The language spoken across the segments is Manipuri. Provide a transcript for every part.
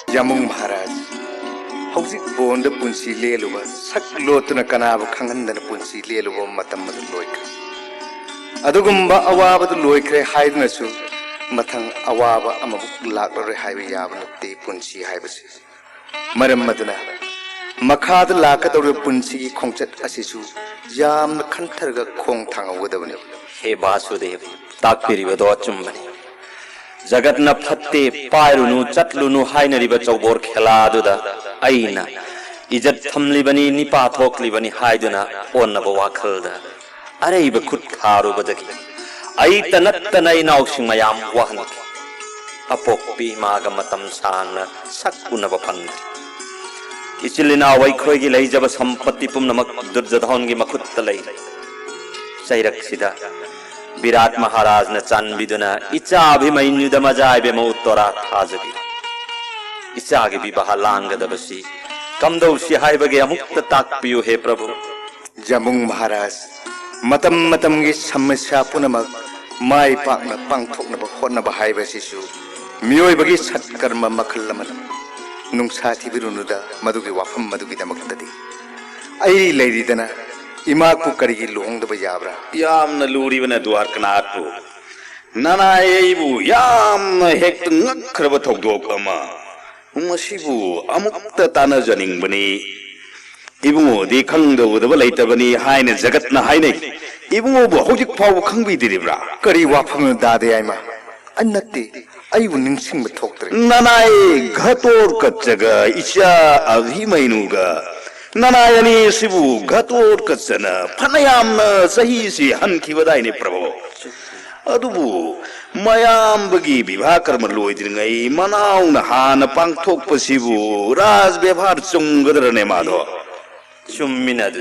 Yamung Maharaj, howsik bonda punsi leluwa sak lotuna kanaba khangandana punsi leluwa matamadu loika. Adugumba awabadu loikre haidnasu mathang awaba amabuk laklore haiba yabanate punsi haibasi. Maram maduna makhad lakadore punsi khongchat asisu yamna khantarga khong thangawudabani. He Basudev, takpiriba do achumbani. Jagat na phatte pairunu chatlunu hainariba chawbor kheladuda aina ijat thamlibani nipa thoklibani haiduna onnaba wakhalda araiba khut tharubadagi ai tanattana inausing mayam wahanki apokpi maga matam sangna sakunaba phangri ichilina waikhoigi leijaba sampatti pumnamak durjadhongi makhutta lei sairak sida Virat Maharaj na chanbiduna icha abhimanyu majai be mautora thajagi icha ge bibaha langgadabasi kamdau si haibage amukta takpiyu he prabhu Yamung Maharaj, matam gi samasya punamak mai pakna pangthoknaba hotnaba haibasisu miyoi bagi satkarma makhallaman nungsa thibirunuda madugi wafam madugi damaktadi ai leiridana Ima ku karigi luhongdaba yabra yamna luribana Dwarkanathpu nanaibu yamna hekta ngakhraba thokdok ama masibu amukta tanajaningbani ibungo di khangdawudaba leitabani haina jagatna hainai ibungo bu hojik phaw khangbidiribra kari wafam dade aima annatti aibu ningsingba thoktre nanai ghator kachaga isha abhimainuga nanayani sibu ghator kachana phanayam sahi si hankibadaini prabhu adubu mayam bagi bibha karma loidringai manauna hana pangthokpa sibu raj bevhar chunggadrane madho chummina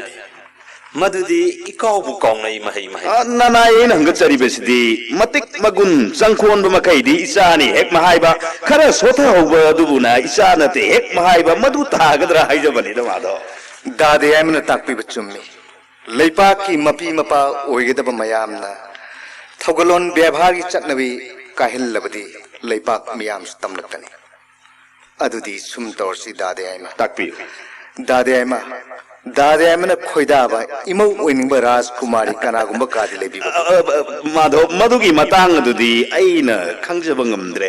madudi ikaubu kaungai mahai mahai nanai nanga charibesidi matik magun changkhonba makaidi isani hek mahaiba khara sotha hoba adubuna isana te hek mahaiba madu tagadra haijabani da madho dade aimna takpi bachummi leipa ki mapi mapa oigedaba mayamna thogalon bevhagi chatnabi kahillabadi leipa miyam tamlaktani adudi sum torsi dade aima takpi dade aimna khoidaba imau oiningba rajkumari kanagumba kadi lebiba madho madugi matang adudi aina khangjaba ngamdre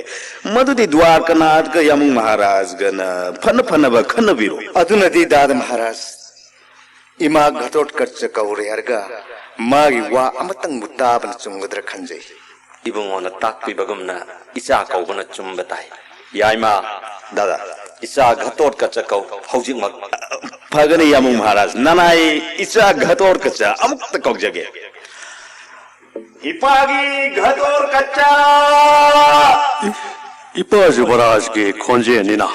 madudi Dwarkanath ga Yamung Maharaj gana phana ba khanabiru adunadi dada Maharaj ima ghatot karcha kaure harga magi wa amatang mutaban chunggadra khanjai ibungona takpibagumna icha kaubana chumbatai yaima dada icha ghatot kachakau hojik mak phagani Yamung Maharaj nanai icha ghator kacha amukta kaujage ipagi ghator kacha Ipa Yuvaraj ke khonje nina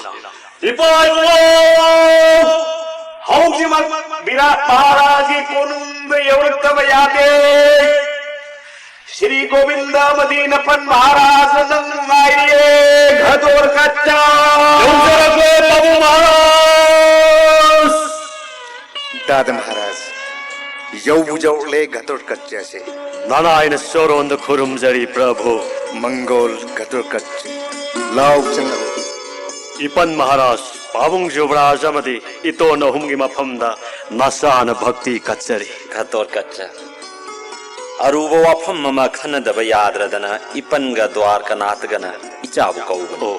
ipagi hauji mak Virat Maharaj ki konumbe yavrtama yade Shri Govinda Madinapan Maharaj nangaiye ghator kacha yunjarage Babu Maharaj dada Maharaj yau le ghatot karcha se Narayana Soronda Kurumjari Prabhu Mangol ghatot karcha lau changal Ipan Maharaj Pavung Yuvaraj amadi ito na humgi mafamda nasana bhakti kachari ghator kacha aruba wafam mama khanadaba yadradana ipanga Dwarkanath gana ichabu kauba O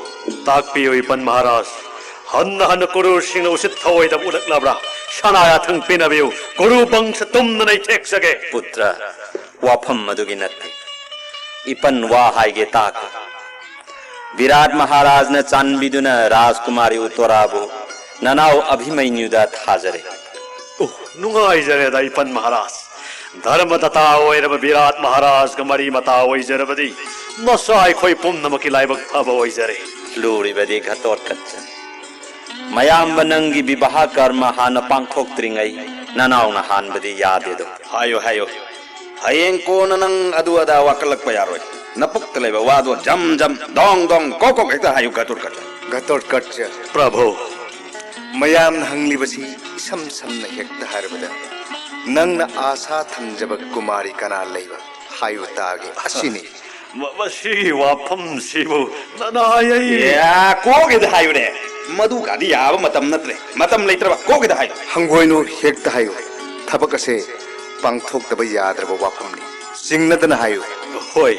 takpiyo Ipan Maharaj Hanna Guru Singh usit thawai da ulak labra Shanaya thang pinabiyo Guru bangsa tumna nai teksage putra wafam madugi natte ipan wa haige tak Virat Maharaj na chanbiduna Rajkumari utorabu nanau abhimanyu da thajare Oh nungai jare da Ipan Maharaj Dharma tata oiraba Virat Maharaj ka mari mata oijarabadi nasai khoi pumnamaki laibak thaba oijare luribadi ghator kacha mayam banangi bibaha karma hana pangkhok tringai nanau na hanbadi yade do hayo hayeng ko nanang adu ada wakalak payaroi napuk talaiba wado jam dong kokok ekta hayu ghator karcha Prabhu mayam hangli basi sam samna hekta harbada nangna asa thamjaba kumari kana leiba hayu tage asini Masi wapam sibu nanayai ya ko ge hayu de मधु गादी याब मतम नत्रे मतम लेत्रबा कोगिदा हाय हंगोइनु हेक्ता हायो थबक असे पांगथोक्तब याद्रब वाफमनि सिंगनदना हायो होय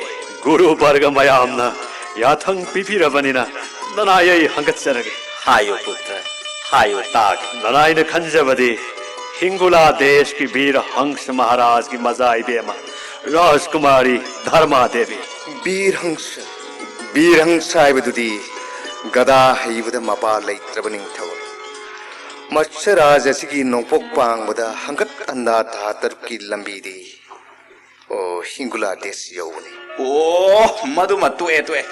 गुरु वर्ग मयामना याथंग पिपिरबनिना ननायै हंगतसरगे हायो पुत्र हायो ताग ननायन खंजबदी हिंगुला देश की वीर हंस महाराज की मजाई बेमा राजकुमारी धर्मा देवी वीर हंस हाइबदुदी गदा हाइबद मपा लैत्रब निंगथौ मत्स्यराज असिगी नोंपोक पांगबदा हंगत अंदा था तरुकी लंबीदी ओ हिंगुला देश यौबनी ओ मधु मतु ए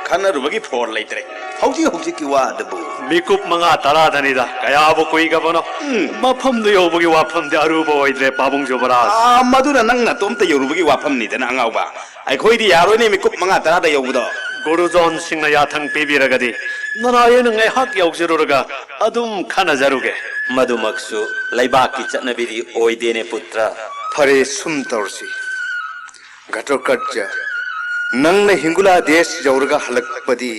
खनर रुबगी फोर लेत्रे हौजी की वादबु मिकुप मंगा तरा धनीदा कयाबो कोई गबनो मफम दो योबगी वाफम दे अरुबो ओइद्रे पाबुंग जोबराज आ मधुना नंगना तोमते योरुबगी वाफम नि दना अंगावबा आइखोइदी यारोइने मिकुप मंगा तरा दा योबुदो गुरुजोन सिंह याथंग पिबिरगदी ननायन ngaiहक यौजरुरगा अदुम खनजरुगे मधुमक्सु लैबाक की चटनबिदी ओइदेने पुत्र फरे सुम तौरसी घटोकट नंगने हिंगुला देश यौरगा हलकपदी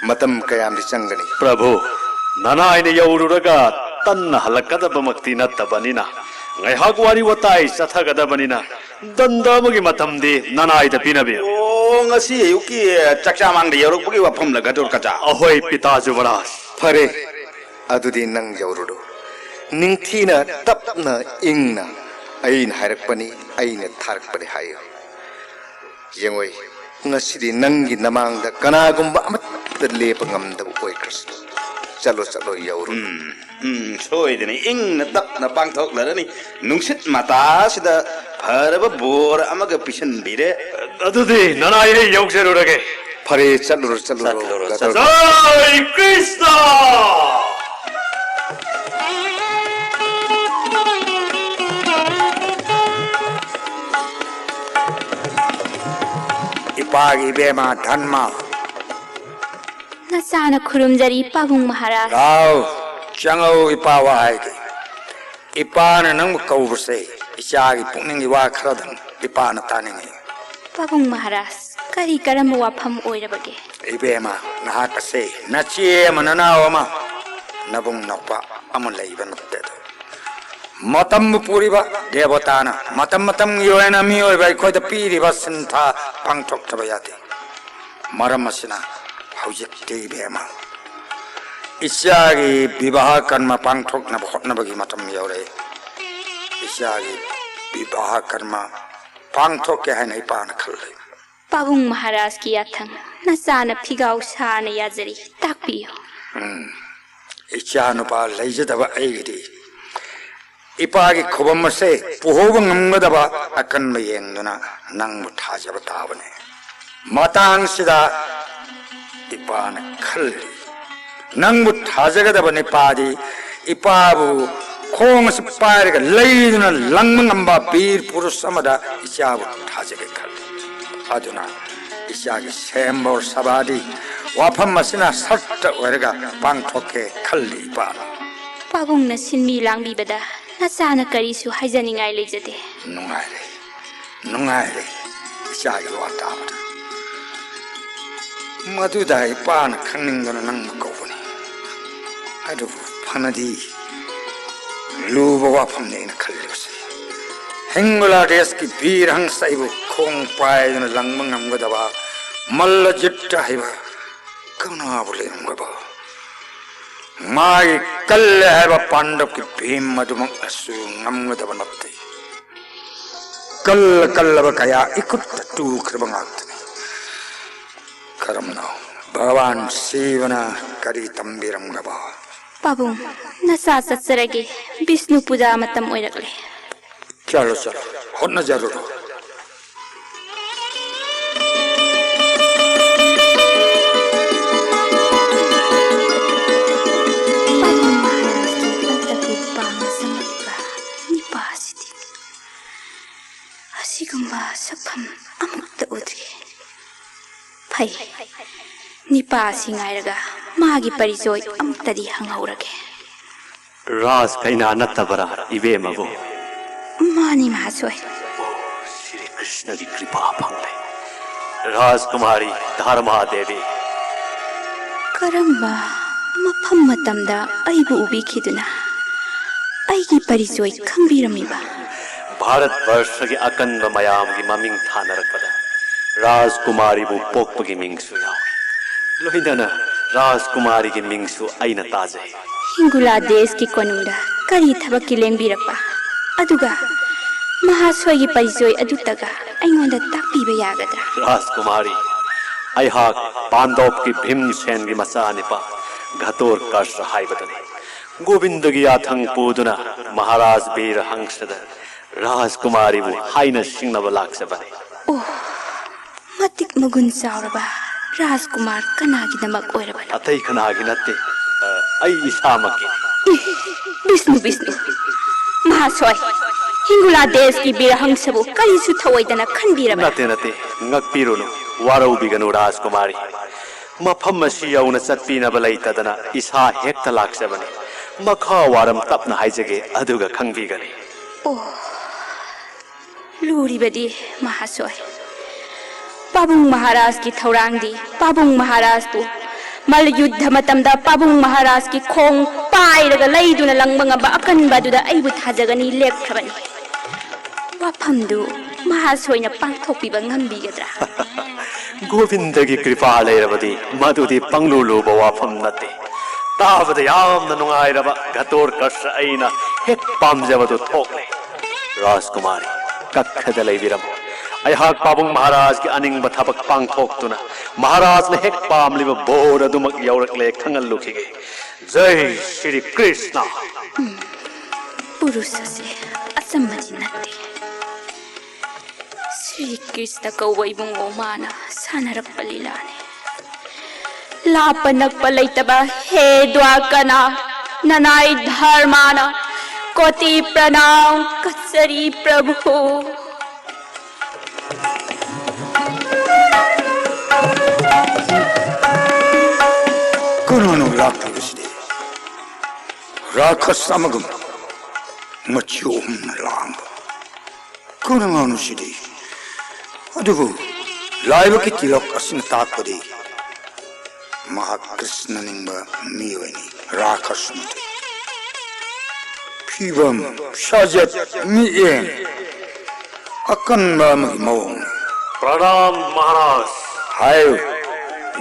मतम कयामदि चंगनी प्रभु ननायन यौरुरगा तन्न हलकदबमक्ति नत्तबनिना ngaiहक वारी वताई चथगदबनिना दंदमगी मतमदि ननायद पिनबे ओ ngasi yuki chakcha mangde yorukbagi wafam la gadur kacha ahoy पिता जुबराज फरे अदुदी नंग यौरुडो निंगथीना तपना इंगना अइन हारकपनी अइन थारकपनी हायो यंगोय ngasi नंगी नमांगदा कनागुंबा अमत्त लेप ngamdab oikrasno चलो यौरु सोइदने इंगना तपना पांगथोक लरनी नुंगसित माता सिदा फरब बोर अमग पिसन बिरे अदुदी ननाय यौजरुरगे फरे चलो जय कृष्ण इपागी बेमा धनमा नचाना खुरुमजरी पाबुंग महाराज राव चंगौ इपा वाहायगे इपान नंग कौबसे इचागी पुनिंगी वा खरदन इपान तानिंगे पाबुंग महाराज करी करम वाफम ओइरबगे इबेमा नहाकसे नचिए मननावमा नबुंग नौपा अमन लैबन नत्तेदो मतम पुरिबा देवताना मतम योयना मियोयबा खोइद पीरिबा सिंथा पांगथोक्तबा यादे मरम असिना हौजिक बेमा इचागी विवाह कर्म पांगथोक्नब होटनबगी मतम यौरे इचागी विवाह कर्म पांगथोके हाइन इपान खल्ले पाबुंग महाराज की याथंग नचाना फिगाउ साना याजरी ताकपियो इचा नुपा लैजदबा ऐगिदी इपागी खुबम से पुहोब ngमगदबा अकनब येंगदुना नंग थाजब ताबने मतांग सिदा इपान खल्ली नंग थाजगदब निपादी इपाबु खोंग से पायरग लैदुना लंग ngamba वीर पुरुष समदा इचाबु थाजगे खल्ली अदुना इचागी सेंबोर सबादी वाफम मसिना सट्ट ओरगा पांगथोके खल्ली इपान पाबुंग न सिनमी लांगबीबदा नचाना करीसु हाइजनिंगाय लेजदे नुंगाइरे इचागी वाताबदा मधुदा इपान खंगनिंगना नंग कौबनी अदु फनदी लूब वाफम नेना खल्लिबसे हिंगुला देश की वीर हंसैबु खोंग पायदुना लंगम ngमगदबा मल्ल जिट्ट हाइबा कनाबु लेंगबा माई कल्ले हाइबा पांडव की भीम मधुमंग असु ngमगदबा नत्ते कल्लब कया इकुट टूख्रबंगातने करमना भगवान शिवना करी तंबिरंगबा पाबुंग नचा चचरगे विष्णु पूजा मतम ओइरकले चलो होना जरूर पाबुंग महाराज की अंतकु पांग समग्रा निपासिति हसिगंबा सफम अमुक्त उद्रे फै निपासी ngairaga मागी परिचय अमुक्तदी हंगौरगे राज कैना नत्तबरा इबे मबो मानी महासोय श्री कृष्ण की कृपा फंगले राजकुमारी धर्मा देवी करम्बा ꯃꯐꯝ ꯃꯇꯝꯗ ꯑꯩꯕꯨ ꯎꯕꯤꯈꯤꯗꯨꯅ ꯑꯩꯒꯤ ꯄꯔꯤꯆꯣꯏ ꯈꯪꯕꯤꯔꯝꯃꯤꯕ भारत वर्ष की अकन्ब मयाम की ममिंग थानरकपदा राजकुमारी बु पोकपगी मिंगसु यावे लोहिदना राजकुमारी की मिंगसु आइना ताजे हिंगुला देश की कोनुंदा करी थबक की लेंबिरपा अदुगा महासोई की परिचय अदुतगा अइंगोंदा ताकपीबा यागद्रा राजकुमारी अयहाक पांडव की भीमसेन की मचानिपा घतोर कर्ष हाइबदने गोविंद की याथंग पूदुना महाराज वीर हंसद राजकुमारी बु हाइना सिंगनब लाक्सबने ओह मतिक मगुन चावरबा राजकुमार कनागिदमक ओइरबन अतै कनागी नत्ते अई इसामकी विष्णु विष्णु महासोय हिंगुला देश की वीरहंसबु करिसु थवैदना खनबीरबा नते नते ngakpiruno waraubiगनु राजकुमारी मफम मसी यौन चटपीनब लैतदना इसा हेक्ता लाक्सबने मखा वारम तपना हाइजगे अदुगा खंगबीगने ओह लूरीबदी महासोय पाबुंग महाराज की थौरांगदी पाबुंग महाराज तो मल युद्ध मतमदा पाबुंग महाराज की खोंग पाइरगा लैदुना लंगबंगबा अकनबादुदा अइबु थाजगनी लेपखबनी वाफमदु महासोयना पांथोकपीबा ngambigedra गोविंद की कृपा लेरबदी मधुदी पंगलुलुबा वाफम नते ताबदा यामना नुंगाइरबा घतोर कर्ष अइना हेक पामजबदु थोकले राजकुमारी कखद लैबिरम अयहाक पाबुंग महाराज की अनिंग थबक पांथोक्तुना महाराज ने हेक पामलिब बोर अदुमक यौरकले खंगलुखिगे जय श्री कृष्ण पुरुष से असम्मति नते श्री कृष्ण कौवा इबुंगो माना सानरक्पा लीलाने लाप नक्पा लैतबा हे द्वाकना ननाई धर्माना कोटि प्रणाम कचरी प्रभु कुनोनु लाक्तुसिदे राखस समगम मच्योम लांग कुनोनु सिदे अदुगु लाइव की तिलक असिन ताकपदे महाकृष्ण निंब मिवनी राखस मुते फिवम सजत मिएन अकन्बम मौन प्रणाम महाराज हाय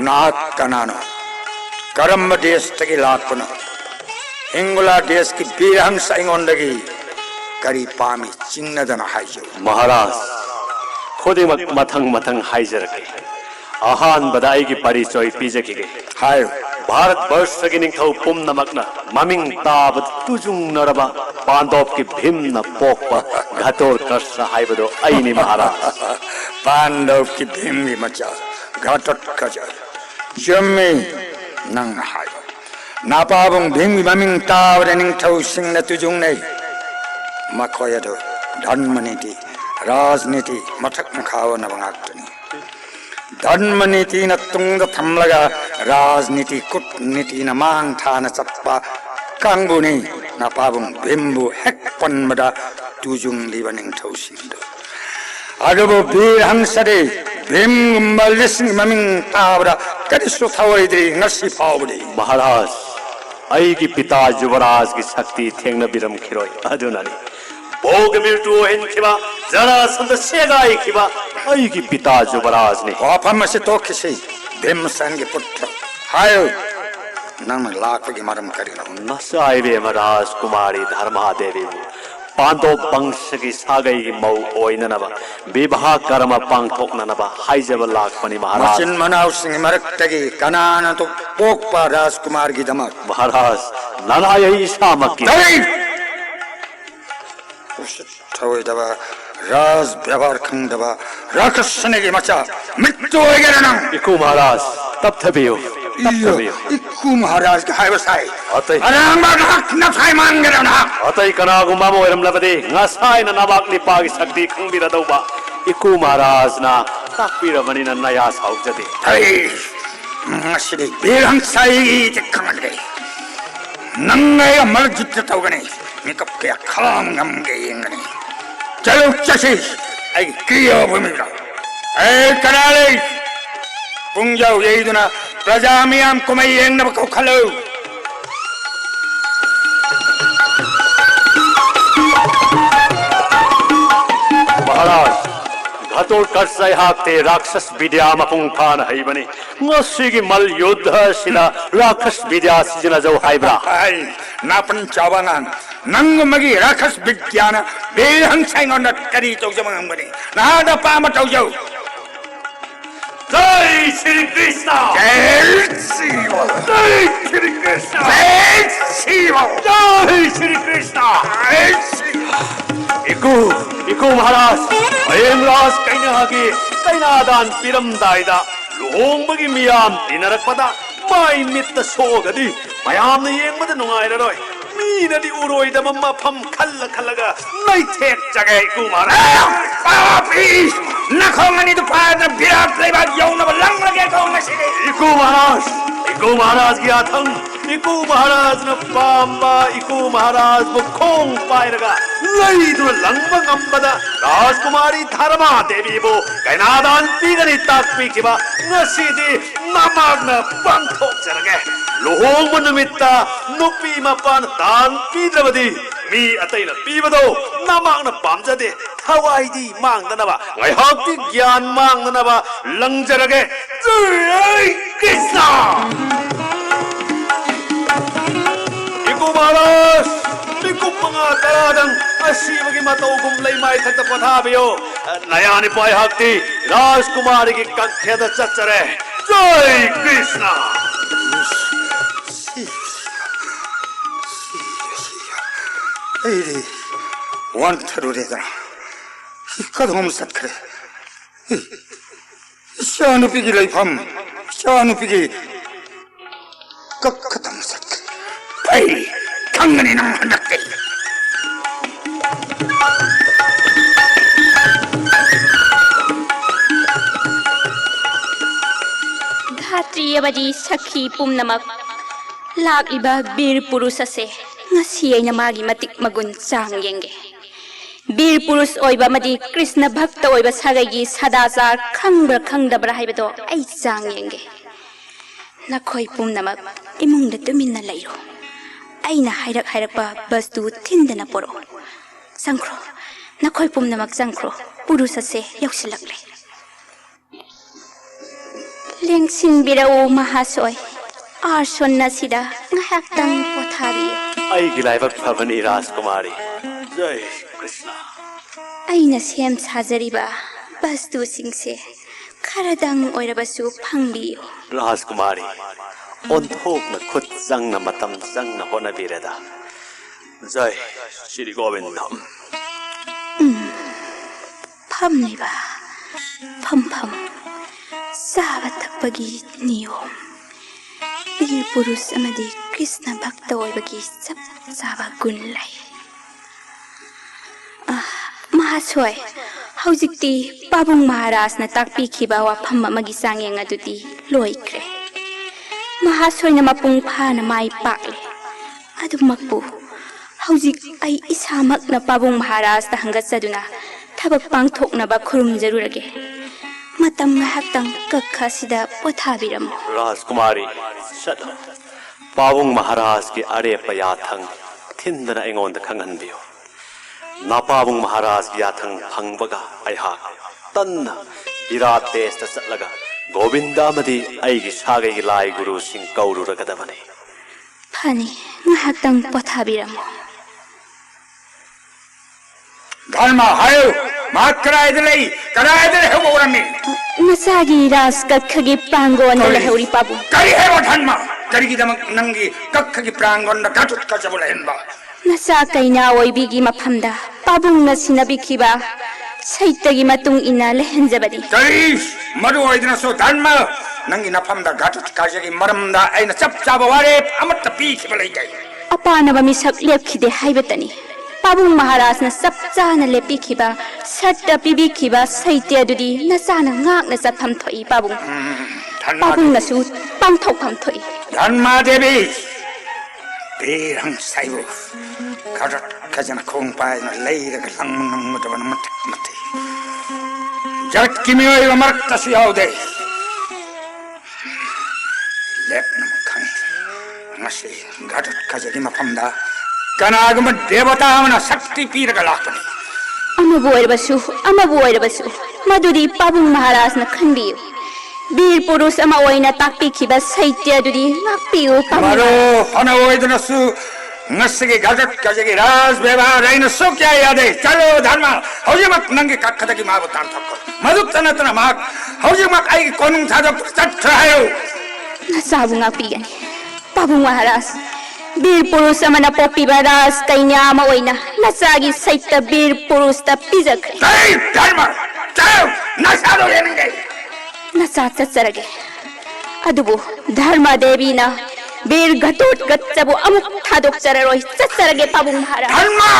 नाथ कनानो करम देश तकी लापन हिंगुला देश की वीरहंस इंगोंदगी करी पामी चिन्नदन हाइजो महाराज खुदिमक मथंग मथंग हाइजरके अहान बदाई की परिचय पीजकिगे हाय भारत वर्ष की निंगथौ पुमनमकना ममिंग ताबत तुजुंग नरबा पांडव की भीमन पोकपा घतोर कर्ष हाइबदो अइनि महाराज पांडव की भीमी मचा घटत खजर जम्मे नंग हाय नापाबुंग भीमी ममिंग तावरे निंगथौ सिंगन तुजुंग नै मखोयदो धर्मनीति राजनीति मथक मखाव नबंगाक्तनी धर्मनीति न तुंग थमलगा राजनीति कूटनीति न मांग थान चप्पा कांगबुनी न पाबुंग भीमबु हेक्पनबदा तुजुंग लिबनिंग थौसिंदो अगबो वीरहंसदे भीम मलिसिंग ममिंग तावरा करिसु थवरिदि ngasi फावबदे महाराज आई की पिता युवराज की शक्ति थेंगन बिरम खिरोय अदुनानी भोग बिरटु हेनखिबा जरा संद सेगाई खिबा आई की पिता युवराज ने वाफम से तो किसी भीमसेन के पुत्र हाय नम लाख की मरम करिनो नसाइबे महाराज कुमारी धर्मादेवी पांडव वंश की सागई की मऊ ओइननबा विवाह कर्म पांगथोकननबा हाइजब लाखपनि महाराज मसिन मनाव सिंह मरक्तगी कनान तो पोकपा राजकुमार की दमक महाराज ननाय ईशामकी थोय दबा राज व्यवहार खंग दबा राक्षसने की मचा मृत्यु हो गया ना इकु महाराज तब थबियो इक्कू महाराज के हाय बसाई अतै अरांबा हक न फाय मांगे ना अतै कनागुमा मोरम लबदे ngасai na nabak ni pagi sakti khungbira dauba इकु महाराज ना ताकपिरबनि ना नया साउजदे अरे मसिदे बेरंसाई दिखमदे नंगे अमर जित तौगने मेकअप के खलाम गमगे यंगने चलो चसी आई क्रिया भूमिरा ए कराले पुंजाव येदुना प्रजामियाम कुमई यंगन को खलो महाराज घटोर कर्सै हाक्ते राक्षस विद्या मपुंग फान हैबनी ngasiगी mal yudha sina rakhas vidya sijina jau haibra ai napan chawangan nang magi rakhas vidyana behang saingon na kari tau jamang bani na da pa ma tau jau jai shri krishna jai shiva jai shri krishna jai shiva jai shri krishna jai shiva iku maharaj ayem ras kaina hagi kaina dan piram daida luhong bagi miyam tinarakpada mai mitta sogadi mayam na yengmada nungairaroi mina di uroi da mamma pham khalla khallaga nai thek jagai iku maharaj papi nakhongani tu pa na birat leba yau na lang lage ko masiri iku maharaj ki athang iku maharaj na pamba iku maharaj bu khong pairaga lai du langba ngambada rajkumari dharma devi bu kainadan pigani takpi kiba ngasidi namagna pangthok jarage luhong numitta nupi mapan dan pidrabadi mi ataina pibado namagna pamjade thawai mangdanaba ngaihakti gyan mangdanaba langjarage jai krishna iku maharaj iku mga taradang asibagi mataukum lay mai thakta pathabiyo nayani pai hakti rajkumari ki kakhyada chachare jai krishna Eri, wan tharu re dara. Kadhom sat kare. Shanu pigi laifam, shanu pigi kadhom sat kare. Pai, thangani nang hanakke. Dhatri abadi sakhi pumnamak lakiba bir purusa se ngasi aina magi matik magun chang yenge bir purus oiba madi krishna bhakta oiba sagagi sadachar khangbra khangdabra haibado ai chang yenge nakhoi pumnamak imungda tuminna lairo aina hairak ba bastu thindana poro sangkhro nakhoi pumnamak sangkhro purusa se yausilakle lengsin birau mahasoi arson nasida ngahaktang pothabi ai gilaibat phavani rajkumari jai krishna aina sem sajariba bastu singse kharadang oirabasu phangbiyo rajkumari onthok na khut jang na matam jang na hona bireda jai shri govinda phamniba pham saba thakpagi niyom bir purus amadi krishna bhakta oibagi sab saba gun lai mahasoi haujikti pabung maharaj na takpi khiba wa pham amagi sangyeng aduti loikre mahasoi na mapung pha na mai pakle adumakpu haujik ai isamak na pabung maharaj ta hangatsaduna thabak pangthoknaba khurum jarurage matam ngahaktang kakhasida pothabiramo rajkumari shut pawung maharaj ki are payathang thindana engonda khanganbiyo na pawung maharaj ki yathang phangbaga aiha tanna virat desta chatlaga govinda madi aigi sagai gi lai guru sing kauru ragadabane phani ngahaktang pothabiramo dharma hayo makrai delai karai de hewurami nasagi ras kakhagi pangon leheuri pabu kari hewa dharma kari gi damak nangi kakhagi prangon na gatut kachabula henba nasa kaina oibigi maphamda pabung na sinabikhiba saitagi matung ina lehenjabadi kari madu oidna so dharma nangi naphamda gatut kajagi maramda aina chap chaba ware amatta pi khibalai gai apana ba misak lepkhide haibatani pabung maharaj na sapcha na lepikhiba satta pibikhiba saite adudi nasana ngak na chatham thoi pabung pabung na su pangthok pham thoi dharma devi berang saibu karat kajana khong pai na leira ka lang mang mutaban matik mati jat kimiyoi amar tasiyaude lep nam khang ngasi garat kajagi mapamda kanagama devata amana sakti piraga lakani ꯑꯃꯕꯨ ꯑꯣꯏꯔꯕꯁꯨ ꯃꯗꯨꯗꯤ ꯄꯥꯕꯨꯡ ꯃꯍꯥꯔꯥꯖꯅ ꯈꯟꯕꯤꯌꯨ ꯕꯤꯔ ꯄꯨꯔꯨꯁ ꯑꯃ ꯑꯣꯏꯅ ꯇꯥꯛꯄꯤꯈꯤꯕ ꯁꯩꯇ꯭ꯌ ꯑꯗꯨꯗꯤ ꯉꯥꯛꯄꯤꯌꯨ ꯄꯥꯕꯨꯡ Maro hana oidanasu ngasigi gadat kajagi raz beva raina sukya yade chalo dharma haujimak nangi kakkadagi mabu tan thakko maduk tanatana mak haujimak ai konung thajak chathayo nasabu ngakpigani pabung maharaj bir purus amana popiba ras kainya ama oina nasagi saita bir purus ta pijakre dai dharma chalo nasado yenenge nasa chatsarage adubu dharma devi na bir gatot gatsabu amuk thadok chararoi chatsarage pabung maharaj dharma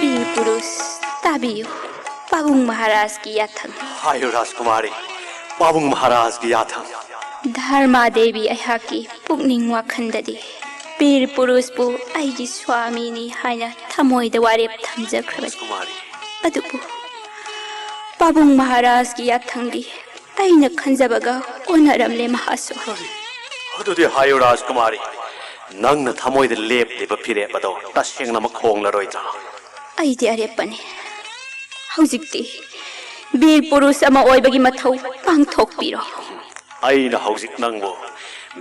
bir purus tabiyo pabung maharaj ki yathang हायो राजकुमारी पाबुंग महाराज की याथा धर्मा देवी अहाकी पुकनिंग वाखंददी बीर पुरुषबु आइगी स्वामीनी हाइना थमोइदा वारेप थमजख्रबनी कुमारी अदुबु पाबुंग महाराज की याथंगी आइना खंजबगा ओनरमले महासु अदुदि हायो राजकुमारी नंग न थमोइद लेप लेब फिरे बदो तसेंग नम खोंग लरोइ जा आइदि अरेपने हौजिक्ति बीर पुरुष अमा ओइबगी मथौ पांगथोकपिरो अइना हौजिक नंगबो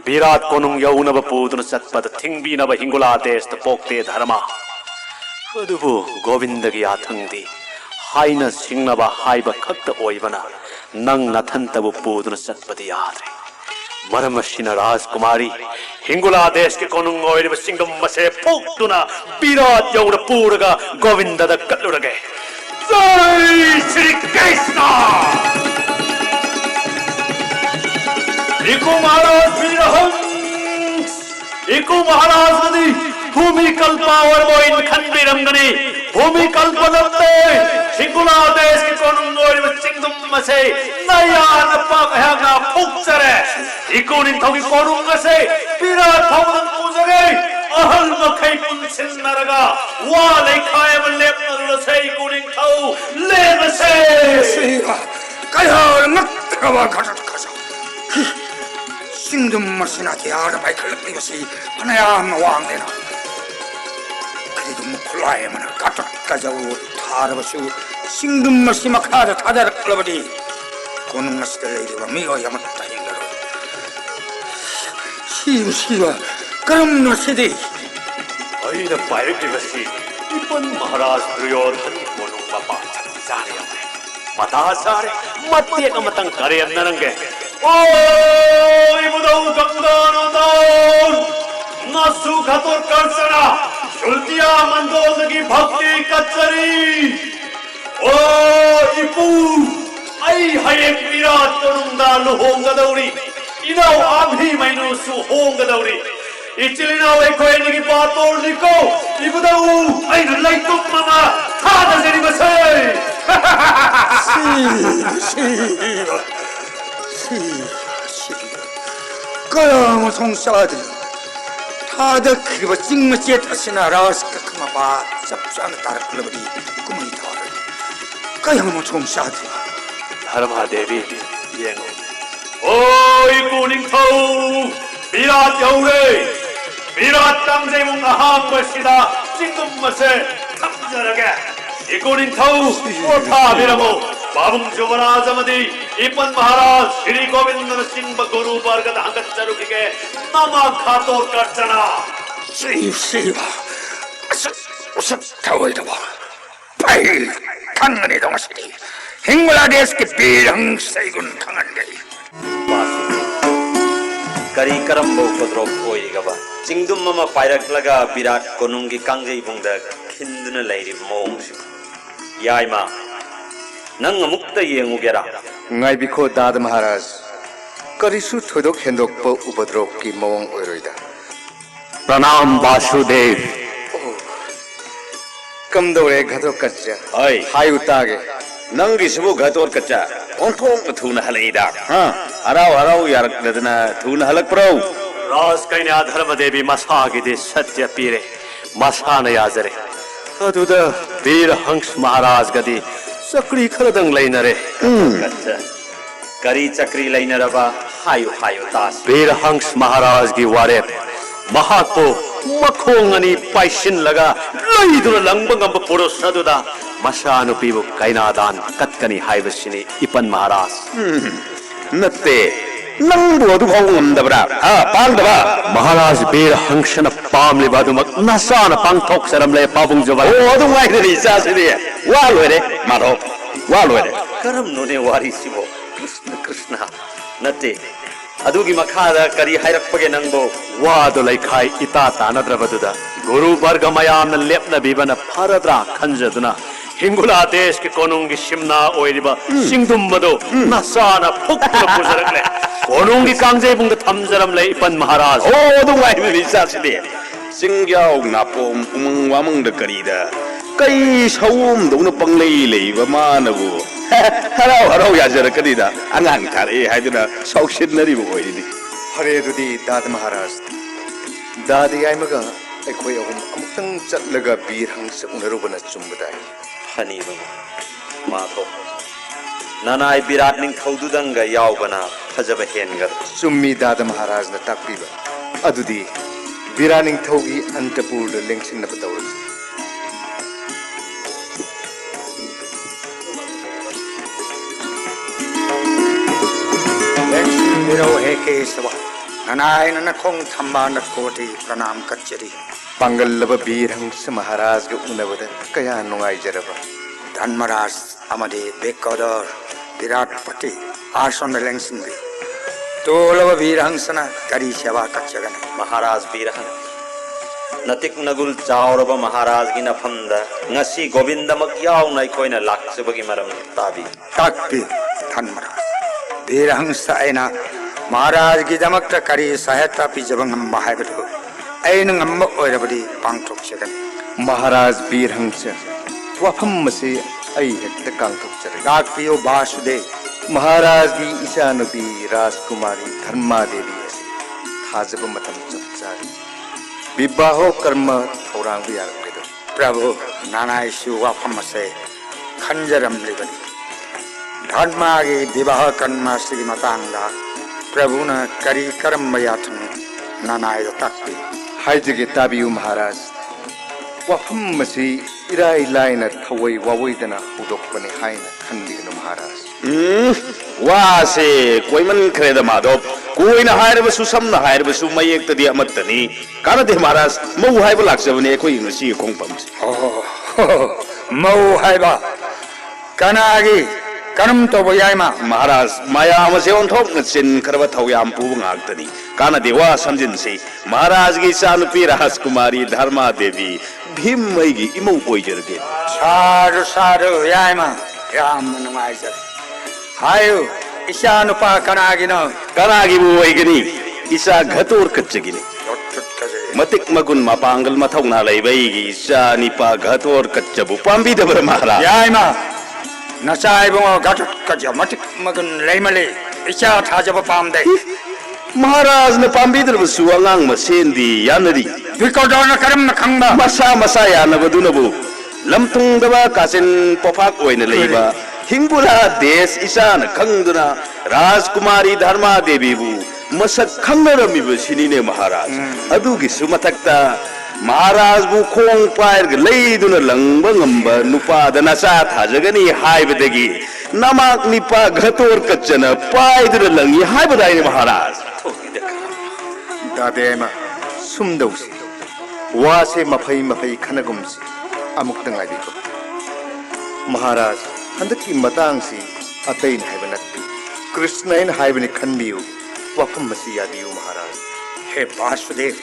विराट कोनुंग यौनब पुदुन चटपद थिंगबिनब हिंगुला देशत पोक्ते धर्मा अदुबु गोविंदगी याथंगदी हाइना सिंगनब हाइब खक्त ओइबना नंग नथंतबु पुदुन चटपद याद्रे मरमशिना राजकुमारी हिंगुला देश के कोनुंग ओइब सिंगम मसे पोक्तुना विराट यौन पुरगा गोविंदद कल्लुरगे जय श्री कृष्ण इको महाराज नदी भूमि कल्पावर मोइन खंडी रंगनी भूमि कल्पनते सिंगुला देश के कोनुंगोर सिंगम मसे नया नपाक हैगा फुक्चरे इको निंथोगी कोनुंगसे विराट भवन पूजगे अहल मखै पुंसिन नरगा वा लेखाय मलेप नरसे इको निंथौ लेबसे kaya nakkawa gadat kaja singdum masina ti ara bai khalakni basi anayam wangdena kalidu mukhulai mana gadat kaja u tharabasu singdum masima khada thadar klabadi konung masdalai wa mi o yamat tayingaro siwa karam nasidi अइना पाइरक दिवसी इपन महाराज दुर्योधन कोनुंग बापा जारे मता सारे मत्ते कमतंग करे नरंगे ओ इबुदौ गंगानंदन नसु खतोर करसना शुल्तिया मंदोल की भक्ति कचरी ओ इपु आई हये विराट कोनुंगा लुहोंगदौरी इनौ आभी मैनुसु होंगदौरी इचिलिना वे कोई की बात तोड़ निको इबुदौ आई नलाई तुम ममा था दजरी बसे kaya mo songsadi thada kriba jingma jet asina ras ka kama ba sapsan tar klabadi kumai thar kaya mo songsadi धर्मा देवी येंगो ओ इकुनिंग थौ विराट यौरे विराट तंगजे मुंग अहाम बसिदा चिंगुम मसे थमजरगे इकुनिंग थौ ओथा बिरमो बाबुंग जुवराज मदी इपन महाराज श्री गोविंद सिंह गुरु बरगद हंगत चरुके नमा खातो करचना siwa usap tawai da ba pai kangani da masidi hingula des ke birang saigun kangan gai करी करम बो पद्रोप होइगबा चिंगदुम ममा पाइरक्लगा विराट कोनुंगी कांगजै बुंगदा खिंदुन लैरि मोंगसि याइमा नंग मुक्त येंगुगेरा ngaibikho dad maharaj karisu thodok hendok po ubadrop ki mawang oiroida प्रणाम Vasudev kamdore ghato kachya Ai. hai utage नंगी सबु घतोर कच्चा ओंथोंग थून हलैदा हां हराव हराव यारकदना थून हलक प्रौ राज कन्या धर्म देवी मसागी दे सत्य पीरे मसान याजरे अदुद वीर हंस महाराज गदी ꯆꯀ꯭ꯔꯤ ꯈꯔꯗꯪ ꯂꯩꯅꯔꯦ ꯀꯔꯤ ꯆꯀ꯭ꯔꯤ ꯂꯩꯅꯔꯕ ꯍꯥꯏꯌꯨ ꯍꯥꯏꯌꯨ ꯇꯥꯁꯤ ꯕꯤꯔ ꯍꯪꯁ ꯃꯍꯥꯔꯥꯖꯒꯤ ꯋꯥꯔꯦꯞ ꯃꯍꯥꯛꯄꯨ ꯃꯈꯣꯡ ꯑꯅꯤ ꯄꯥꯏꯁꯤꯟꯂꯒ ꯂꯩꯗꯨꯅ ꯂꯪꯕ ꯉꯝꯕ ꯄꯨꯔꯨꯁ ꯑꯗꯨꯗ ꯃꯆꯥꯅꯨꯄꯤꯕꯨ ꯀꯩꯅꯥꯗꯥꯟ ꯀꯠꯀꯅꯤ ꯍꯥꯏꯕꯁꯤꯅꯤ ꯏꯄꯟ ꯃꯍꯥꯔꯥꯖ नत्ते नंबु अदु भाव ngамdabra ha pangdaba महाराज बीर हंसना पामलिबा अदुमक नसाना पांगथोक्सरमले पाबुंग जबल o adu ngaidari chasidi wa loire madho wa loire ꯀꯔꯝꯅꯣꯅꯦ ꯋꯥꯔꯤꯁꯤꯕꯣ Krishna Krishna ꯅꯠꯇꯦ ꯑꯗꯨꯒꯤ ꯃꯈꯥꯗ ꯀꯔꯤ ꯍꯥꯏꯔꯛꯄꯒꯦ ꯅꯪꯕꯣ वादो लैखाई इता तानद्रबदुदा गुरु वर्ग मयामना लेपनबीबना फरद्रा खंजदुना हिंगुला देश के कोनुंगी शिमना ओइरिबा सिंगदुमबदो नसाना फुक्तुना पुजरकले कोनुंगी कांगजेबुंग थमजरमले इपन महाराज o adu ngaidari chasidi singyao napom umang wamang da karida kai sawum dona panglei leiba manabu harau harau yajara karida angang thare haiduna sausinari bo oiridi ꯐꯔꯦ ꯑꯗꯨꯗꯤ ꯗꯥꯗ ꯃꯍꯥꯔꯥꯖ ꯗꯥꯗ ꯌꯥꯏꯃꯒ ꯑꯩꯈꯣꯏ ꯑꯍꯨꯝ ꯑꯃꯨꯛꯇꯪ ꯆꯠꯂꯒ ꯕꯤꯔ ꯍꯪꯁ ꯎꯅꯔꯨꯕꯅ ꯆꯨꯝꯕꯗꯥꯏ ꯐꯅꯤꯕ ꯃꯥꯊꯣ ꯅꯅꯥꯏ ꯕꯤꯔꯥꯠ ꯅꯤꯡꯊꯧꯗꯨꯗꯪꯒ ꯌꯥꯎꯕꯅ ꯐꯖꯕ ꯍꯦꯟꯒꯗ꯭ꯔꯥ ꯆꯨꯝꯃꯤ ꯗꯥꯗ ꯃꯍꯥꯔꯥꯖꯅ ꯇꯥꯛꯄꯤꯕ ꯑꯗꯨꯗꯤ ꯕꯤꯔꯥ ꯅꯤꯡꯊꯧꯒꯤ ꯑꯟꯇꯄꯨꯔꯗ ꯂꯦꯡꯁꯤꯟꯅꯕ ꯇꯧꯔꯁꯤ Miro heke sawa nanai nana khong thamba na koti pranam kachari ꯄꯥꯡꯒꯜꯂꯕ ꯕꯤꯔ ꯍꯪꯁ ꯃꯍꯥꯔꯥꯖꯒ ꯎꯅꯕꯗ ꯀꯌꯥ ꯅꯨꯡꯉꯥꯏꯖꯔꯕ Dhanmaraj amade Bekadar Virat Pati Ason Lengsinbi Tolava Virhangsana Kari Shava Kachagana Maharaj ꯕꯤꯔꯍꯪ ꯅꯇꯤꯛ ꯅꯒꯨꯜ ꯆꯥꯎꯔꯕ ꯃꯍꯥꯔꯥꯖꯒꯤ ꯅꯐꯝꯗ ꯉꯁꯤ ꯒꯣꯕꯤꯟꯗꯃꯛ ꯌꯥꯎꯅ ꯑꯩꯈꯣꯏꯅ ꯂꯥꯛꯆꯕꯒꯤ ꯃꯔꯝ ꯇꯥꯕꯤ Takpi Dhanmaraj Virhangsa Aina Maharaj Gidamakta Kari Saheta Pijabangam Mahayabadu Aina Ngamba Oirabadi Pangtok Chagan Maharaj ꯕꯤꯔ ꯍꯪꯁ ꯋꯥꯐꯝ ꯑꯁꯤ ꯑꯩ ꯍꯦꯛꯇ ꯀꯥꯡꯊꯣꯛꯆꯔꯒꯦ Takpiyo Basudev ꯃꯍꯥꯔꯥꯖꯒꯤ ꯏꯆꯥꯅꯨꯄꯤ ꯔꯥꯖꯀꯨꯃꯥꯔꯤ ꯙꯔꯃꯥꯗꯦꯕꯤ ꯑꯁꯤ ꯊꯥꯖꯕ ꯃꯇꯝ ꯆꯞ ꯆꯥꯔꯤ ꯕꯤꯕꯥꯍꯣ ꯀꯔꯃ ꯊꯧꯔꯥꯡꯕ ꯌꯥꯔꯛꯀꯗꯣ Prabhu Nanaisu Wafamase Khanjaram Libani Dharmagi Vivaha Karma Sri Matanga Prabhuna Kari Karambayatanu Nanai Takpi ꯍꯥꯏꯖꯒꯦ ꯇꯥꯕꯤꯌꯨ ꯃꯍꯥꯔꯥꯖ ꯋꯥꯐꯝ ꯑꯁꯤ ꯏꯔꯥꯏ ꯂꯥꯏꯅ ꯊꯧꯋꯩ ꯋꯥꯋꯩꯗꯅ ꯍꯧꯗꯣꯛꯄꯅꯤ ꯍꯥꯏꯅ ꯈꯟꯕꯤꯒꯅꯨ Maharaj wase koiman khreda madhop koina hairabasu samna hairabasu mayektadi amattani kanade maharaj mau haiba laksabani ekoi ngasi khongpamse Mau Haiba Kanagi Kanam Toboyaima maharaj maya amase onthok chin kharba thoyam pu ngaktani kanade wa samjinse maharaj gi chanupi rajkumari dharma devi bhim mai gi imau oijerge Sadu Sadu Yaima Yamanamaizer Hayu Ishanupa Kanagino kanagi bu oigani isa ghator kachagini matik magun mapangal mathongna leibai gi isa nipa ghator kachabu pambi dabra maharaj Yaima Nasai Bungo Gatot Kajamatik Magun Lemale Isha Tajaba Pamde maharaj na pambi darbasu angang masendi yanari Vikodona Karam Kanga masa masa yanabaduna bu lamtung daba kasin pofak oina leiba hingula desh isana khangduna rajkumari dharma devi bu masak khangnarami bu sinine maharaj adugi sumathakta maharaj bu khong pair leiduna langba ngamba nupa dana sa thajagani haibadagi namak nipa ghator kachana paiduna langi haibadai maharaj ꯗꯥꯗ ꯌꯥꯏꯃ ꯁꯨꯝꯗꯧꯁꯤ ꯋꯥꯁꯦ ꯃꯐꯩ ꯃꯐꯩ ꯈꯟꯅꯒꯨꯝꯁꯤ ꯑꯃꯨꯛꯇ ꯉꯥꯏꯕꯤꯈꯣ ꯃꯍꯥꯔꯥꯖ ꯍꯟꯗꯛꯀꯤ ꯃꯇꯥꯡꯁꯤ ꯑꯇꯩꯅ ꯍꯥꯏꯕ ꯅꯠꯇꯦ ꯀ꯭ꯔꯤꯁꯅꯅ ꯍꯥꯏꯕꯅꯤ ꯈꯟꯕꯤꯌꯨ ꯋꯥꯐꯝ ꯑꯁꯤ ꯌꯥꯕꯤꯌꯨ Maharaj He Basudev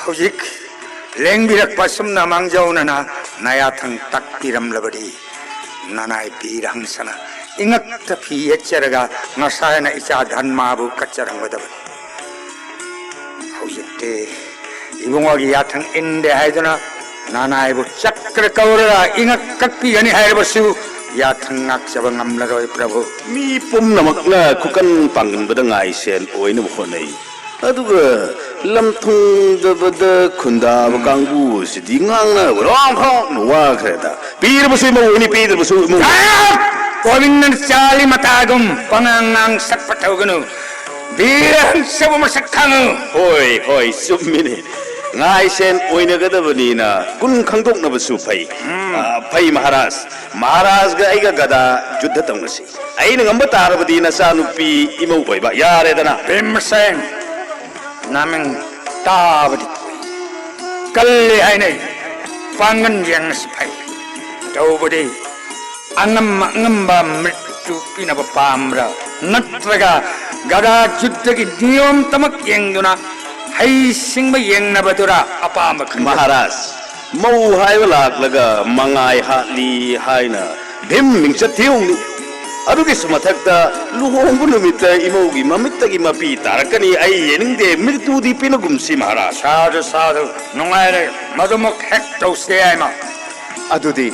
Hujik Lengbirak Pasumna Mangjaunana Nayathang Takpiram Labadi Nanai Pirangsana Ingakta Piecheraga Nasayana Isha Dhanmabu Kacharangwadabadi Hujikte Ibungwagi Yathang Inde Haidana Nanai Bu Chakra Kaurara Ingakakpi Yani Haibasu Yathang Akshabangam Laroi Prabhu mi pum namakna kukan pangan badangai sen oina honai aduga lamthungdabada khundaba kangbu sidi ngangna rong khong nuwa khreda pirbusu mo ni pirbusu mo Govindan Chali Matagum, Pangang Sakpatoganu, Biran Sabumasakanu. hoi sumini ngai sen oinagadabani na kun khangdok na basu phai phai maharaj ga aiga gada juddha tamgasi aina ngamba tarabadi na sanupi imau boiba yare dana Bimsen Naming Tabadi Kalli Aine Pangan Yang Sipai Taubadi Angamba Mritu Pinaba Pamra Natraga Gada Juddagi Niyom Tamak Yenguna Hai Singba Yengnabadura Apama maharaj mau hai lak laga mangai hatli haina bhim mingcha thiung adugi sumathakta luhongbu numita imogi mamittagi mapi tarakani ai yeningde mirtu di pinagumsi maharaj Sadhu Nungaire Madumuk Hecto Seaima ꯑꯗꯨꯗꯤ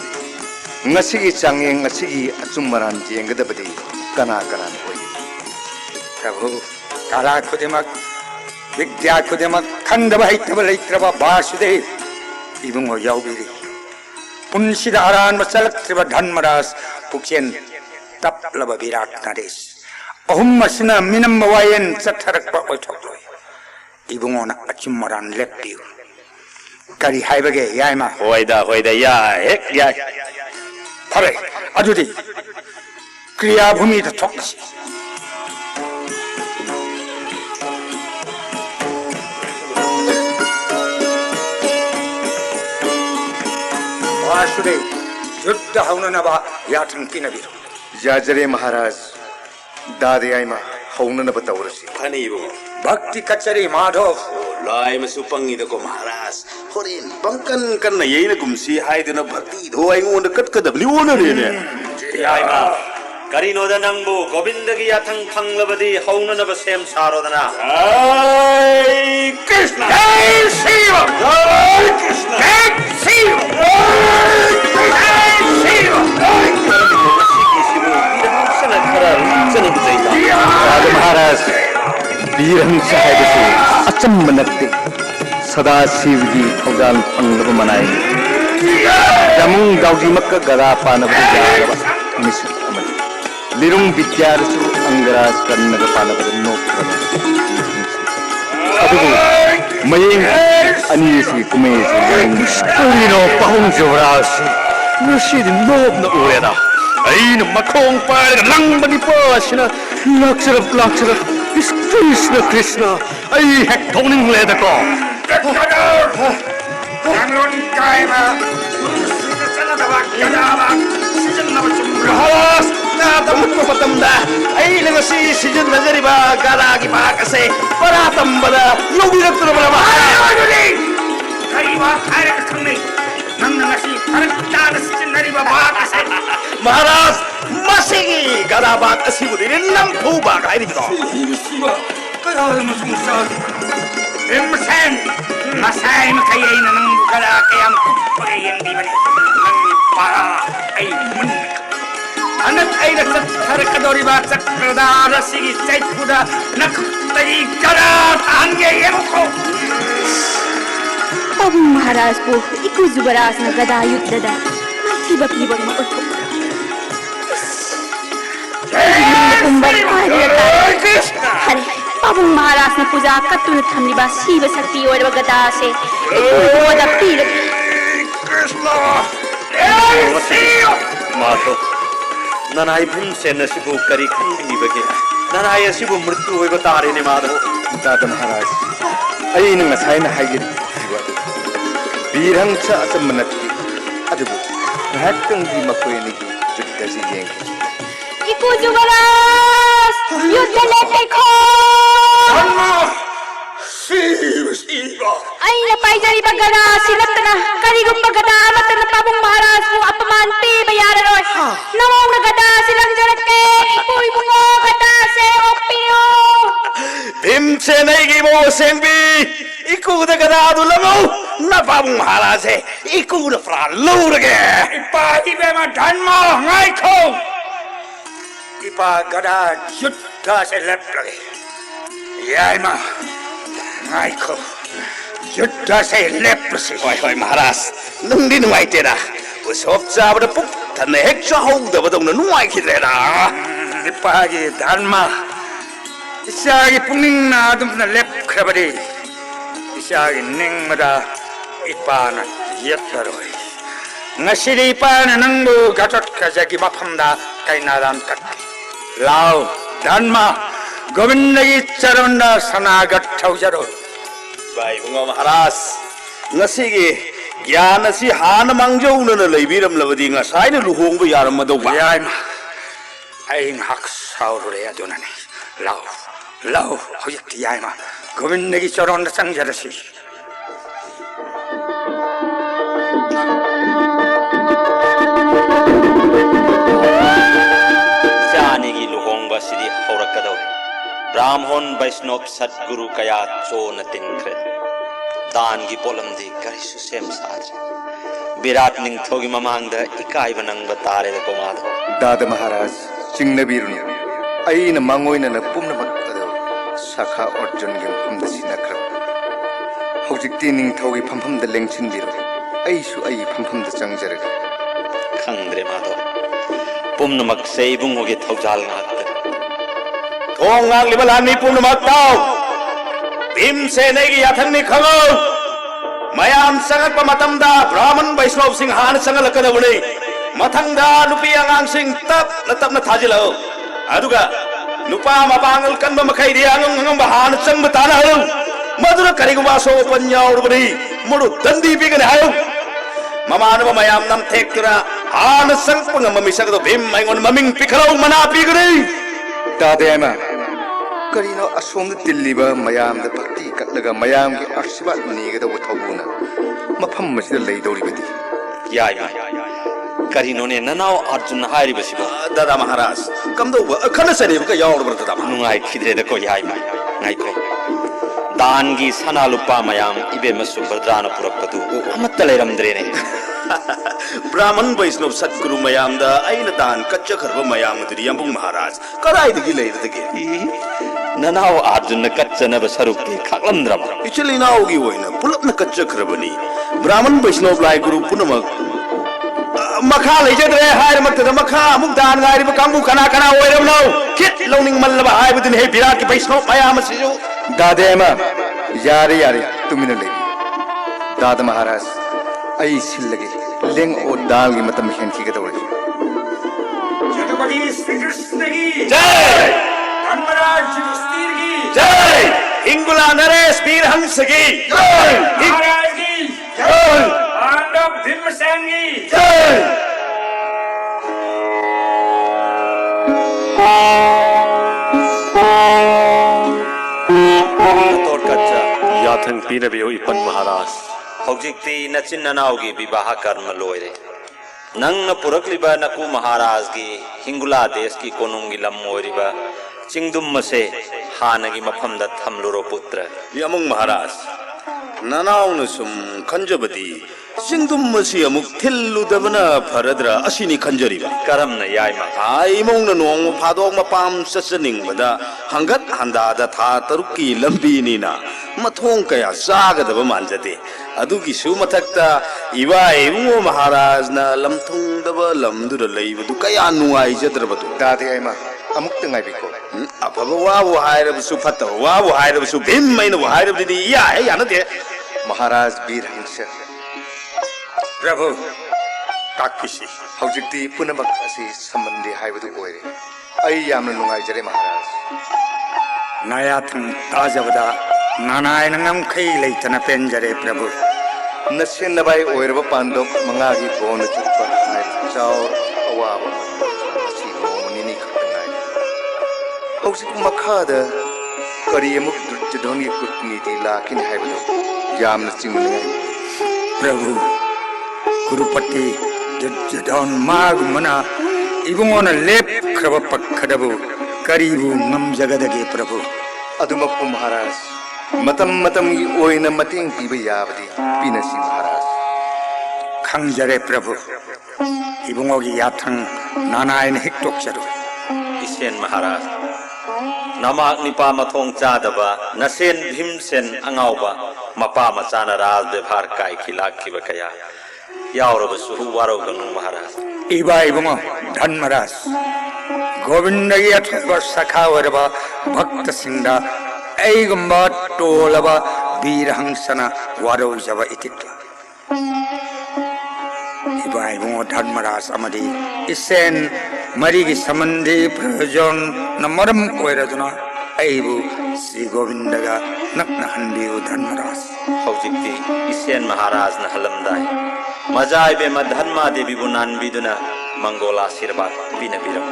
ꯉꯁꯤꯒꯤ ꯆꯥꯡꯌꯦꯡ ꯑꯁꯤꯒꯤ ꯑꯆꯨꯝ ꯃꯔꯥꯟ ꯌꯦꯡꯒꯗꯕꯗꯤ ꯀꯅꯥ ꯀꯅꯥꯅ ꯑꯣꯏꯒꯅꯤ? Prabhu Kala Kudimak Vidya Kudimak Kandaba Haitaba Laitraba Basudev Ibungo Yaubiri Punsida Aran Masalaktriba Dhanmaras Pukien Taplaba Virat Nares Ahummasina Minamawayan Satarakpa Oitokloi Ibungona Achumaran Leptiu Kari Haibage Yaima hoida ya hek ya Pare Adudi Kriya Bhumi the Tokasi Vasudev Yuddha Haunanaba Yatan Pinaviru ꯌꯥꯖꯔꯦ Maharaj ꯗꯥꯗꯤ ꯑꯩꯃ ꯍꯧꯅꯅꯕ ꯇꯧꯔꯁꯤ phani bo Bhakti Kachari Madhav lai masu pangi da ko maharaj horin bangkan kan na yeina gumsi haiduna bhakti do ai ngonda kat kadabli ona ne Yaima, Karinoda Nangbu, Govindagi Yathang Panglabadi, Haunanaba Sem Sarodana. ai krishna Jai Shiva Jai Krishna Jai Shiva Jai Shiva राजा महाराज वीरहंस है अचंब नक्ति सदा शिव की थौजान फंगब मनाई जमुंग दाउजी मक्क गदा पानब जारब मिसु अमन लिरुंग विद्यारसु Angraj कन्नग पानब नोक्रब अदुगु मयेंग अनीसी कुमेसी Kino pahong Jorashi, Nashid Nob na Ureda. Ain Makong Pile, Langbani Pashina, Lakshara, is Krishna, I hectoning Ledako. Rangon Kaima Sanadava Yadava Sijanava maharaj na tamut ko patamda ai lagasi sijun nazari ba gara ki ba kase paratam bada logi raktra bala Ayoduli Kariba Kare Khamni Nangasi Parakta Sijanari Baba Kase maharaj masigi gara ba kasi budi nam thu ba kai ri ko Shiva Kadar Musumsad Imsen Masai Makayay na ng bukala kayang kupagayin di man ng para ay mun Anak ay nagsasarakadori ba sa kadara sige sa kuda nakutay kara tanggayem ko Pabong Maharaj po, ikaw zubaras na gadayot dada. Magtibak-tibak mo ito. Hari, Pabong Maharaj na puja katulad kami ba Shiva Sakti o gada se. Ikaw wada pilag. Krishna Mato, Nanai Bhim Sen Sibu Kari Kandi Bagi, Nanai Sibu Murtu Vatari ni Madho. दादा महाराज अयिन ngसाइना हाइगिर वीरहंस अचंब नक्ति अदुगु घाटंग की मकोयनी की जुद्दसी येंगे Ikaw zubaras! Yudha lete ko! Shiva Ay napay ba gada silap na karigong bagada amat na Pabong Maharaj po apaman pe bayaran oy. Namong nagada silang jarat ke ipuy bungo gada se opino. bimse nai gi mo sengbi iku da gara du lamo na babung maharaj hai iku da fra lo rage Ipati bema dhanma ngai ko Ipa gada yudha se lep lage Yai ma Aiko, Yuddha say leprosy. Hoi Maharaj, nungdi nuai tera. Usop sabda puk tan hek cha hau da badong nuai khidera. Ipagi Dharma. Isagi puning na adum na lep krabadi. Isagi ning mada ipana yetlaroi. Ngasiri ipana nangbu gatot kajagi maphamda kainaran tak. Lao Dharma. Govindagi charonda sanagat thaujaro. Bai bunga Maharaj, ngasigi gyan asi han mangjau na leibiram labadi ngasai na luhong ba yaram madaw ba? Yaima, aing hak saurure adunani. Lao, hoyakti yaima. Govindagi charonda sangjarasi. Janigi luhong ba sidi horakadaw. Brahmon Vaishnov Satguru kaya chona tinkre dan gi polam di karisu sem sadre Virat ning thogi mamangda ikai banang batare da komado Dada Maharaj Chingnabirunu Aina Mangoina na Pumnamak Sakha Orjun Gim Pumda Sinakra Hojikti Ning Thogi Pumpum the Lengchin Biro Aishu Ai Pumpum the Changjara khangdre mado pumnamak seibung hoge thaujal ngakta Thong ngang libalan ni punamak tao. Bim se negi yathang ni khango. Mayam sangat pamatamda Brahman Vaishnov sing han sangal kadawuni. Mathangda nupi angang sing tap na thajilo. Aduga nupa mapangal kan makai dia angang bahan sang batana halu. Madura karigu baso panyaw rubani. Mudu dandi bigan hayo. Mamano mayam nam tektura han sang pangamamisag do bim maingon maming pikalaw mana pigani. Dada Karino Asum the Diliba Mayam the Pati Katlaga Mayam Arshivat Niga the Watobuna Mapam is the lay doribati. yaima karino ne nanao Arjun hairi basiba Dada Maharaj, come to a Kanasani, Yaw Bratama. nungai khidre da ko yaima ngai ko dangi sanalupa mayam ibe masu badrana purakpatu amatta leiramdre ne Brahman Vaishnov Satguru Mayamda Aina Dan Kachakharva Mayam Yambung Maharaj. Karai the Gilay the Gil. nanao Arjun kachana basarukti khaklamdrama Actually now Giwina, pull up the Kachakravani. Brahman Vaishnov Lai Guru Punamak. Makala Jedre Hiramak the Maka Mukdan Gariba Kambu Kanakana Wayam now. Kit loaning Malava High within Hebirat Vaishnov Mayamasijo. Dada Yari Tuminale Dada Maharaj Ai Silagi Ling O Dalgi Matam Henki Gadaway. Chhatrapati Sri Krishnagi. Jai! Dharmaraj Yudhishthirgi. Jai! Ingula Naresh Bir Hansagi. Jai! Maharajgi. Jai! Pandab Bhimsengi. Jai! tor kacha yathang pinabiyo ipan Maharaj hojikti nachin nanaugi bibaha karma loire nangna purakliba naku Maharaj gi hingula desh ki konungi lam moiriba chingdum mase hanagi maphamda thamluro putra Yamung Maharaj. Nanao Nusum Kanjabati. Singdum Masi Amuk Tillu Davana Paradra Asini Kanjariba. karamna yaima Ai mong na nung padok mapam sa saning bada hanggat handa da tha taruki lambi nina mathong kaya sagadaba manjate adugi su mathakta iwa ebu Maharaj na lamthung daba lamdura leibadu kaya nuai jadrabadu Dada Amuktangai Biko. afaba wabu hairabu su fatta wabu hairabu su bim maina hairabu di ya yanade Maharaj Bir Hansha Prabhu, Takisi. Hojikti Punamak Asi Samandi Haibadu Oire. Ai Yamna Nungai Jare Maharaj. Nayathang Tajavada, Nanayanam Kai Laitana Penjare Prabhu. Nasinabai Oiraba Pandok Mangagi Bona Chupa Hai Chao Awaba Asi Monini Katangai. Hojik Makada Kariamuk Jadoni Kutniti Lakin Haibadu Yamna Chimnai. Prabhu, Gurupati, Jadon Mag Mana, Ibuna Lep Kravapak Kadabu, Karibu Nam Jagadagi Prabhu. Adumapu Maharaj. Matam Oina Mating Piba Yabadi Pinasi Maharaj. Kangjare Prabhu, Ibungogi Yathang, Nanayan Hiktok Shadow. isen Maharaj Namak nipa mathong chadaba nasen bhimsen angauba mapa machana raj bevhar kai khilak khiba kaya yauraba su waro ganu maharaj Iba ibungo Dhanmaras Govindagi athwa sakha waraba bhakta singda aigamba tolaba birhangsana waro java itikla Iba ibungo Dhanmaras amadi isen marigi samandhi prayojon namaram oiraduna aibu Sri Govindaga nakna hanbiu Dhanmaras Haujikti isen maharaj na halamdai Majai be madhanma devi bunan biduna mangola sirbat bina biram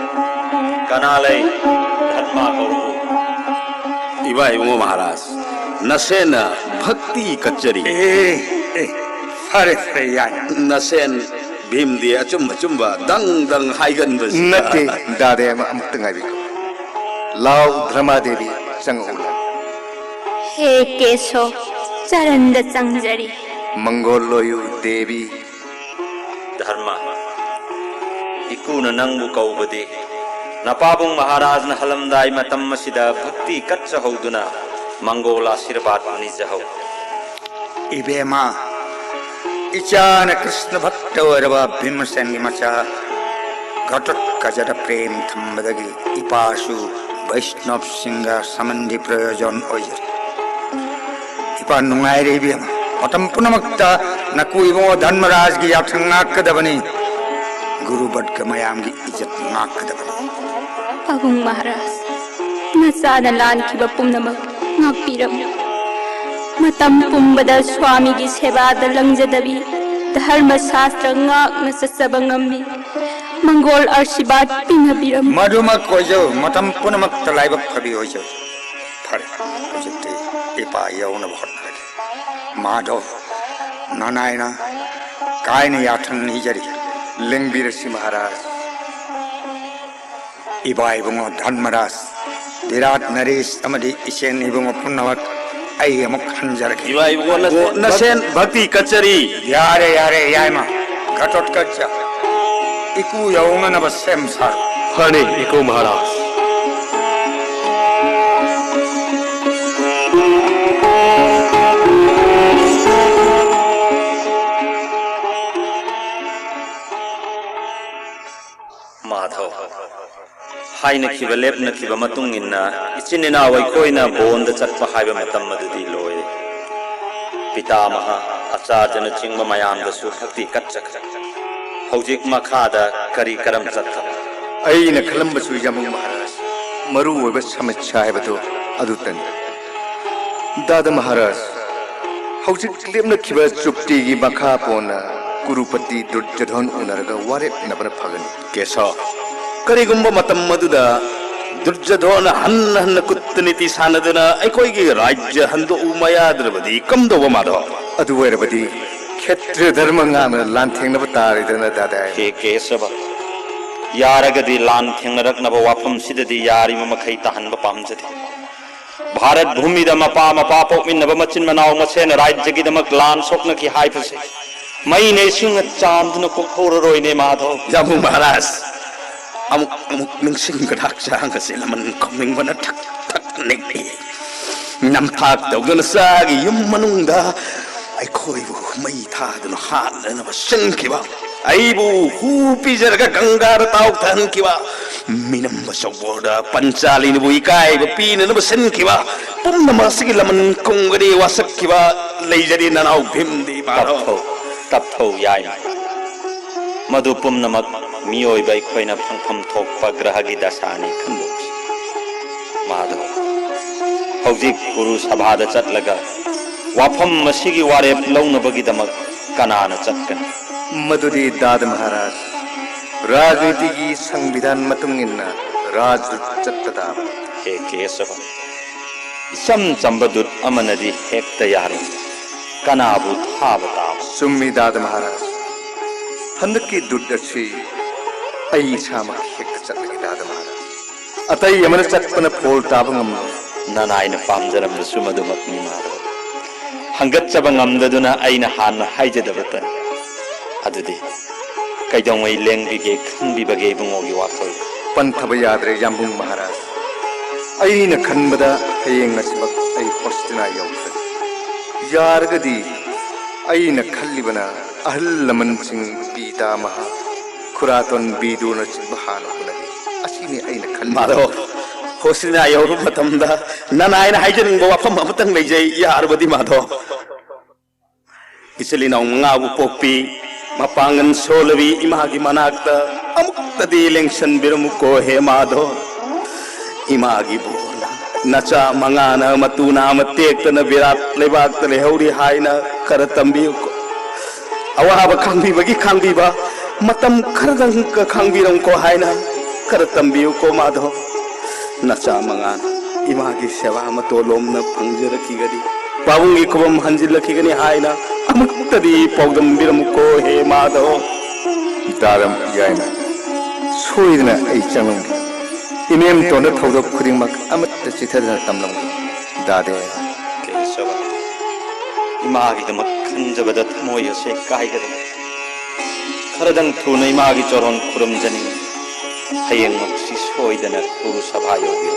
kanalai dhanma kauru Iba ibungo Maharaj nasena bhakti kachari Fare yana nasen bhim di achumba dang dang haigan bas Nate dade ama amukta ngai biko Lao Dharma Devi sang ulan He Keso Charanda Changjari Mangoloyu Devi dharma ikuna nangbu kaubadi napabung maharaj na halamdai matam masida bhakti katsa hauduna mangola sirbat nijahau Ibema Ichana Krishna Bhakta Varava Bhimsen Macha Ghatat Kajara Prem Thambadagi Ipashu Vaishnav Singha Samandhi Prayojon Oyari Ipa Nungai Ibema Matam Punamakta Naku Ibungo Dhanmaraj Gi Yathang Nakadavani Guru Badka Mayam Gi Ijat Nakadavani Pabung Maharaj Nasana lan kiba pumnamak ngakpiram Matam pumbada swami gi sebada langjadabi dharma shastra ngakna sasabangami Mangol arshibat pinabiram Madhuma Kojo Matam Punamakta Laiva Phabi Hojo Phare Ojite Ipa Yauna Bhotnagi Madhav Nanayana Kaina Yathang Nijari Lingbirasi Maharaj Iba ibungo Dhanmaras Virat Naresh amadi isen ibungo Punamak Ai amuk hanjaraki Iba ibungo nasen bhakti kachari Yare yaima Ghatot kacha Iku yaunga naba sem sar Phane iko Maharaj madhav haina khiba lepna khiba matung inna ichinina waikoina bonda chatpa haiba matam madudi loi pitamaha acharjana chingba mayam da su bhakti katchak haujik makhada kari karam chatha Aina Kalambasu Yamu Maharaj Maru Oiba Samatcha Haibado Adutan Dada Maharaj Haujik Limna Kiba Chupti Gi Makha Pona Gurupati Durjadhan Unaraga Waret Nabana Pagan kesa karigumba matam maduda durjadhona hanna kuttaniti sanadana aikoi gi rajya hando umayadrabadi kamdo madho Adu Erabadi Ketra Dharma Ngama Lanthing Navatari Dana Dada he kesaba yaragadi lan thengnaraknaba wafam sidadi yari makai tahanba pamjati Bharat bhumi da mapa pokminnaba machin manaw machen rajyagi damak lan sokna ki haifase mai ne sing chandna kokhoroi ne madhav Yamu Maharaj amuk ningsing gadak sang ka silaman koming bana thak thak nekni nam thak dawgana sagi yum manungda ai khoi bu mai tha dun han na ba sing kiba ai bu hu pijar ga gangar taw than kiba minam ba soboda pancali ni bu ikai ba pin na ba sen kiba pum na ma sigi laman kongri wasak kiba leijari na naw bhim di ba taptho yai madu pumnamak miyoi bai khoina phangpham thokpa grahagi dasani khandok madhav haujik guru sabhada chatlaga wafam masigi warep launabagi damak kanana chatkan Madudi Dada Maharaj Rajniti Gi Sangvidhan Matungina Raj Chattata he kesava isam chambadut amanadi hekta yaro kanabu thabata Summi Dada Maharaj Handaki Dudachi Ai Sama Hekta Chatlagi Dada Maharaj Atai Yamana Chatpana Pol Tabangam nanaina pamjaram sumadu makni madhav hangat chabangam daduna aina hanna haijadabata adudi kaidongwai lengbige khanbibage bungogi wakhol Panthaba Yadre Yambung Maharaj ꯑꯩꯅ ꯈꯟꯕꯗ ꯍꯌꯦꯡ ꯉꯁꯤꯃꯛ ꯑꯩ ꯍꯣꯁꯇꯤꯅꯥ ꯌꯧꯈ꯭ꯔꯦ ꯌꯥꯔꯒꯗꯤ ꯑꯩꯅ ꯈꯜꯂꯤꯕꯅ ꯑꯍꯜ ꯂꯃꯟꯁꯤꯡ ꯄꯤꯇꯥ ꯃꯍꯥ ꯈꯨꯔꯥꯇꯣꯟ ꯕꯤꯗꯨꯅꯆꯤꯡꯕ ꯍꯥꯟꯅ ꯎꯅꯔꯤ ꯑꯁꯤꯅꯤ ꯑꯩꯅ ꯈꯜꯂꯤꯕ माधव होसना यौरु मतमदा ननायन हाइजनिंग वाफम अमतंग लेजै यारबदी माधव इचलिनाउ मंगाबु पोक्पी मपांगन सोलवी इमागी मनाक्ता अमुक्तदी लेंसन बिरमुको हे माधव इमागी बोला नचा मंगाना मतुना मतेक्तन विराट लेबाक्त लेहौरी हाइना खर तंबियुको अवाब खांगबीबगी खांगबीबा मतम खरदंग क खांगबीरंको हाइना खर तंबियुको माधव नचा मंगान इमागी सेवा मतोलोम न फंगजरखिगनी पाबुंगी कुबम हंजिलखिगनी हाइना अमुक्तदी पौदम बिरमुको हे माधव दारम यायना सोइदना ऐ चंगंगी इनेम तोन थौदोक खुदिंमक अमत्त चिथदना तमलंगी दादे केशव इमागी दमक खंजबद थमोय से कायगद खरदंग थुना इमागी चोरन खुरमजनी हयेंग मक्सी सोइदना पुरु सभा योगी